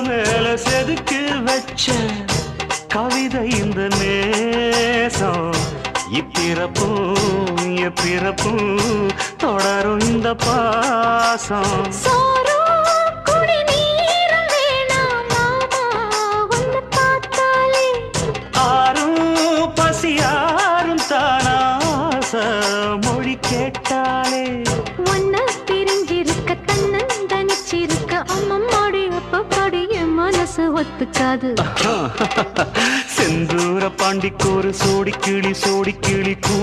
மேல செதுக்கு வச்ச கவிதை இந்த நேசம் இப்பிறப்பும் எப்பிறப்பும் தொடரும் இந்த பாசம் ஆரும் பசியாரும் தானாச மொழி கேட்டாலே ஒன்ன பிரிஞ்சிருக்க தன்னந்தனிச்சிருக்க அம்மம்மாடி அப்பப்பாடி என் மனசு ஒத்துக்காது செந்தூர பாண்டிக்கு ஒரு சோடி கிளி கூ